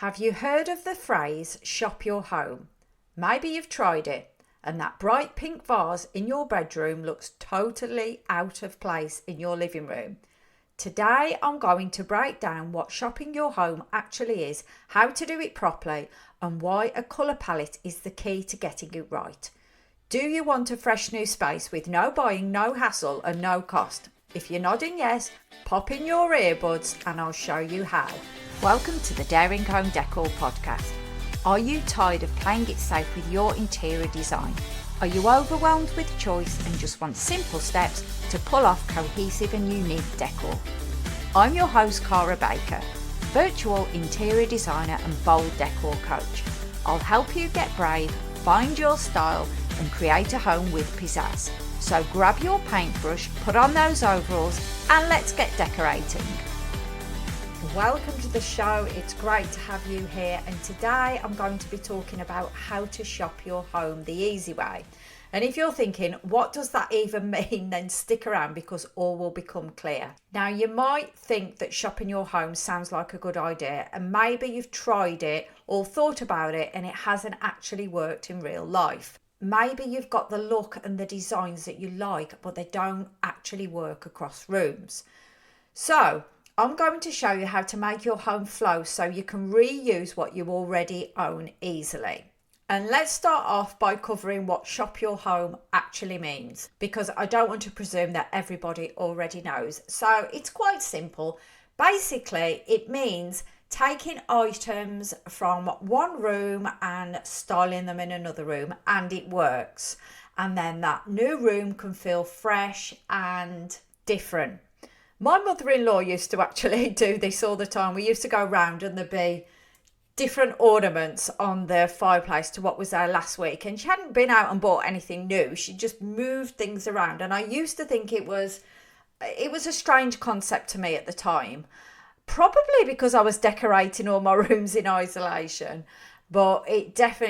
Have you heard of the phrase shop your home? Maybe you've tried it and that bright pink vase in your bedroom looks totally out of place in your living room. Today I'm going to break down what shopping your home actually is, how to do it properly, and why a colour palette is the key to getting it right. Do you want a fresh new space with no buying, no hassle and no cost? If you're nodding yes, pop in your earbuds and I'll show you how. Welcome to the Daring Home Decor podcast. Are you tired of playing it safe with your interior design? Are you overwhelmed with choice and just want simple steps to pull off cohesive and unique decor? I'm your host Cara Baker, virtual interior designer and bold decor coach. I'll help you get brave, find your style and create a home with pizzazz. So grab your paintbrush, put on those overalls and let's get decorating. Welcome to the show. It's great to have you here, and today I'm going to be talking about how to shop your home the easy way. And if you're thinking, what does that even mean, then stick around because all will become clear. Now, you might think that shopping your home sounds like a good idea, and maybe you've tried it or thought about it and it hasn't actually worked in real life. Maybe you've got the look and the designs that you like, but they don't actually work across rooms. So I'm going to show you how to make your home flow so you can reuse what you already own easily. And let's start off by covering what shop your home actually means, because I don't want to presume that everybody already knows. So it's quite simple. Basically, it means taking items from one room and styling them in another room, and it works. And then that new room can feel fresh and different. My mother-in-law used to actually do this all the time. We used to go round and there'd be different ornaments on the fireplace to what was there last week. And she hadn't been out and bought anything new. She just moved things around. And I used to think it was a strange concept to me at the time. Probably because I was decorating all my rooms in isolation. But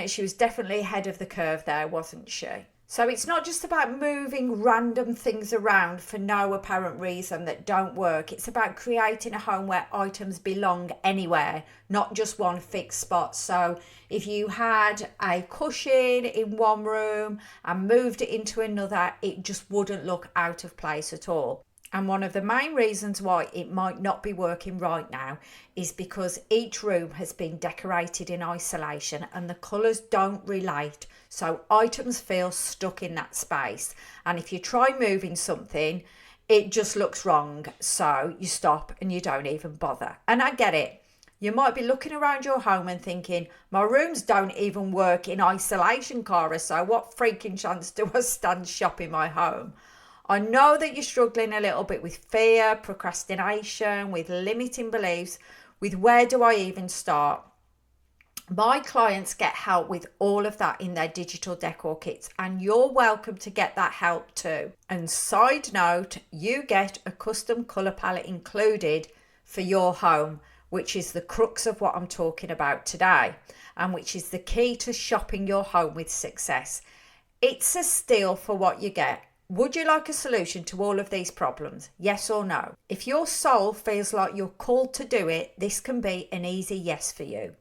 she was definitely ahead of the curve there, wasn't she? So it's not just about moving random things around for no apparent reason that don't work. It's about creating a home where items belong anywhere, not just one fixed spot. So if you had a cushion in one room and moved it into another, it just wouldn't look out of place at all. And one of the main reasons why it might not be working right now is because each room has been decorated in isolation and the colours don't relate. So items feel stuck in that space. And if you try moving something, it just looks wrong. So you stop and you don't even bother. And I get it. You might be looking around your home and thinking, my rooms don't even work in isolation, Cara. So what freaking chance do I stand shopping my home? I know that you're struggling a little bit with fear, procrastination, with limiting beliefs, with where do I even start? My clients get help with all of that in their digital decor kits, and you're welcome to get that help too. And side note, you get a custom colour palette included for your home, which is the crux of what I'm talking about today, and which is the key to shopping your home with success. It's a steal for what you get. Would you like a solution to all of these problems? Yes or no? If your soul feels like you're called to do it, this can be an easy yes for you.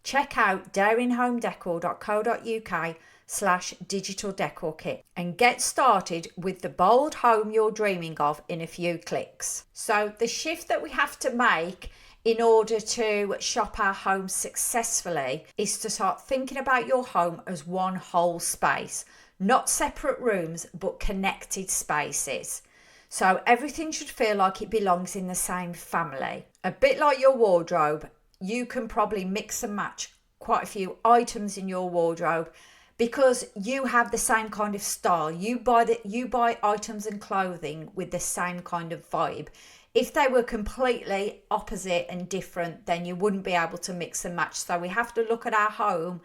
Check out daringhomedecor.co.uk/digital decor kit and get started with the bold home you're dreaming of in a few clicks. So the shift that we have to make in order to shop our home successfully is to start thinking about your home as one whole space. Not separate rooms, but connected spaces. So everything should feel like it belongs in the same family. A bit like your wardrobe, you can probably mix and match quite a few items in your wardrobe because you have the same kind of style. You buy items and clothing with the same kind of vibe. If they were completely opposite and different, then you wouldn't be able to mix and match. So we have to look at our home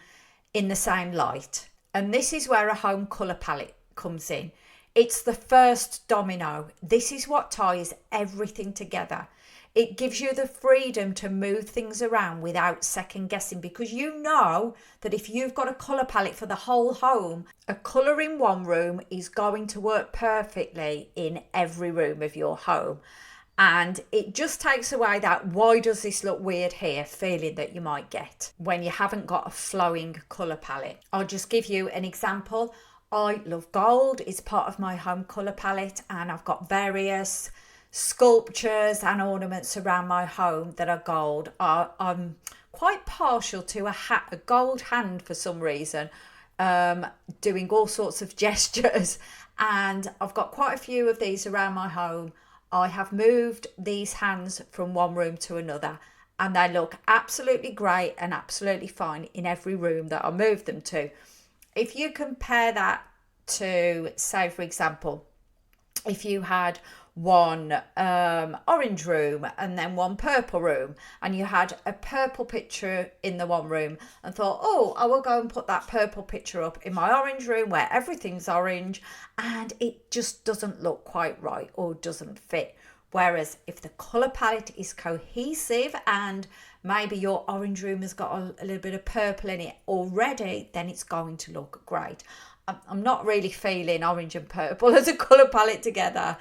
in the same light. And this is where a home colour palette comes in. It's the first domino. This is what ties everything together. It gives you the freedom to move things around without second guessing, because you know that if you've got a colour palette for the whole home, a colour in one room is going to work perfectly in every room of your home. And it just takes away that why does this look weird here feeling that you might get when you haven't got a flowing colour palette. I'll just give you an example. I love gold. It's part of my home colour palette, and I've got various sculptures and ornaments around my home that are gold. I'm quite partial to a gold hand for some reason, doing all sorts of gestures, and I've got quite a few of these around my home. I have moved these hands from one room to another, and they look absolutely great and absolutely fine in every room that I move them to. If you compare that to, say, for example, if you had one orange room and then one purple room, and you had a purple picture in the one room and thought, oh, I will go and put that purple picture up in my orange room where everything's orange, and it just doesn't look quite right or doesn't fit. Whereas if the colour palette is cohesive and maybe your orange room has got a little bit of purple in it already, then it's going to look great. I'm not really feeling orange and purple as a colour palette together.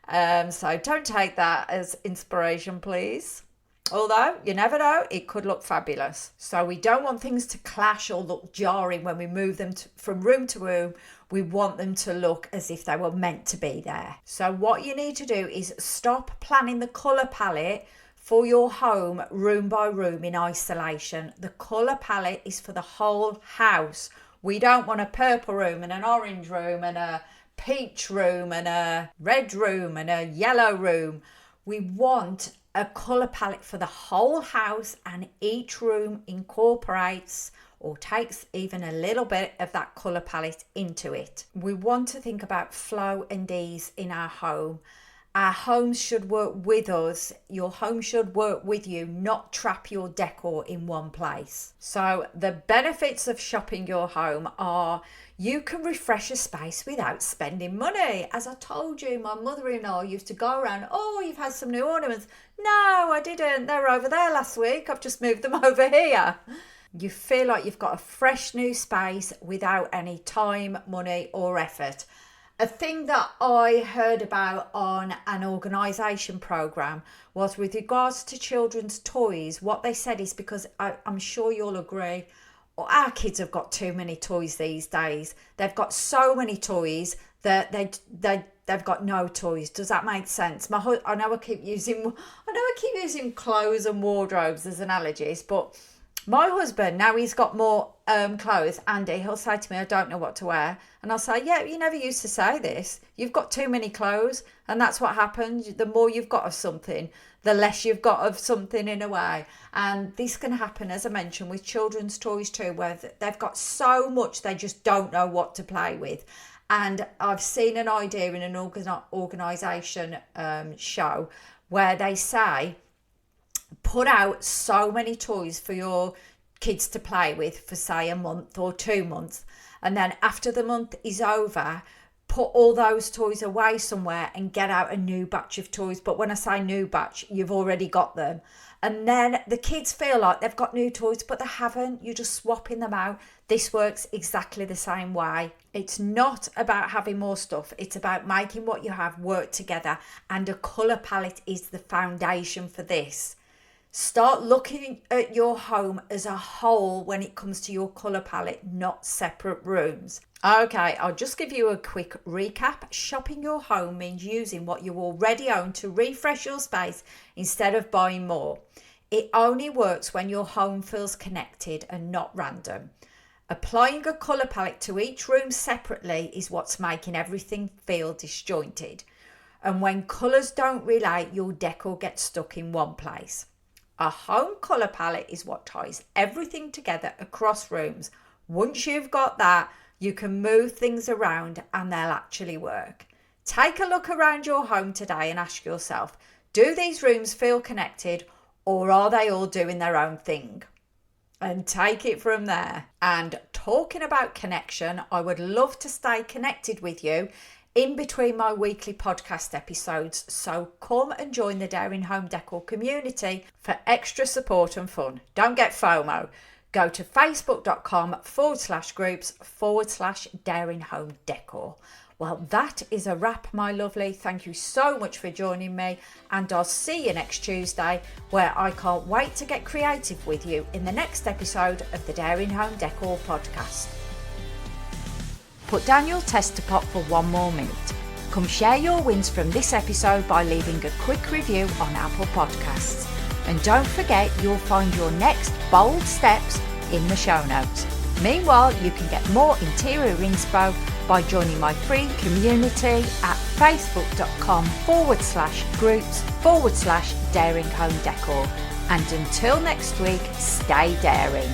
So don't take that as inspiration, please. Although, you never know, it could look fabulous. So we don't want things to clash or look jarring when we move them from room to room. We want them to look as if they were meant to be there. So what you need to do is stop planning the colour palette for your home room by room in isolation. The colour palette is for the whole house. We don't want a purple room and an orange room and a peach room and a red room and a yellow room. We want a colour palette for the whole house, and each room incorporates or takes even a little bit of that colour palette into it. We want to think about flow and ease in our home. Our homes should work with us. Your home should work with you, not trap your decor in one place. So the benefits of shopping your home are you can refresh a space without spending money. As I told you, my mother-in-law used to go around, oh, you've had some new ornaments. No, I didn't. They were over there last week. I've just moved them over here. You feel like you've got a fresh new space without any time, money or effort. A thing that I heard about on an organisation programme was with regards to children's toys. What they said is, because I'm sure you'll agree, our kids have got too many toys these days. They've got so many toys that they've got no toys. Does that make sense? I know I keep using clothes and wardrobes as analogies, but my husband, now he's got more clothes, Andy, he'll say to me, I don't know what to wear. And I'll say, yeah, you never used to say this. You've got too many clothes. And that's what happens. The more you've got of something, the less you've got of something in a way. And this can happen, as I mentioned, with children's toys too, where they've got so much they just don't know what to play with. And I've seen an idea in an organisation show where they say, put out so many toys for your kids to play with for, say, a month or 2 months. And then after the month is over, put all those toys away somewhere and get out a new batch of toys. But when I say new batch, you've already got them. And then the kids feel like they've got new toys, but they haven't. You're just swapping them out. This works exactly the same way. It's not about having more stuff. It's about making what you have work together. And a colour palette is the foundation for this. Start looking at your home as a whole when it comes to your colour palette, not separate rooms. Okay, I'll just give you a quick recap. Shopping your home means using what you already own to refresh your space instead of buying more. It only works when your home feels connected and not random. Applying a colour palette to each room separately is what's making everything feel disjointed. And when colours don't relate, your decor gets stuck in one place. A home colour palette is what ties everything together across rooms. Once you've got that, you can move things around and they'll actually work. Take a look around your home today and ask yourself, do these rooms feel connected, or are they all doing their own thing? And take it from there. And talking about connection, I would love to stay connected with you in between my weekly podcast episodes, so come and join the Daring Home Decor community for extra support and fun. Don't get FOMO. Go to facebook.com/groups/Daring Home Decor. Well, that is a wrap, my lovely. Thank you so much for joining me, and I'll see you next Tuesday, where I can't wait to get creative with you in the next episode of the Daring Home Decor podcast. Put down your tester pot for one more minute. Come share your wins from this episode by leaving a quick review on Apple Podcasts. And don't forget, you'll find your next bold steps in the show notes. Meanwhile, you can get more interior inspo by joining my free community at facebook.com/groups/Daring Home Decor. And until next week, stay daring.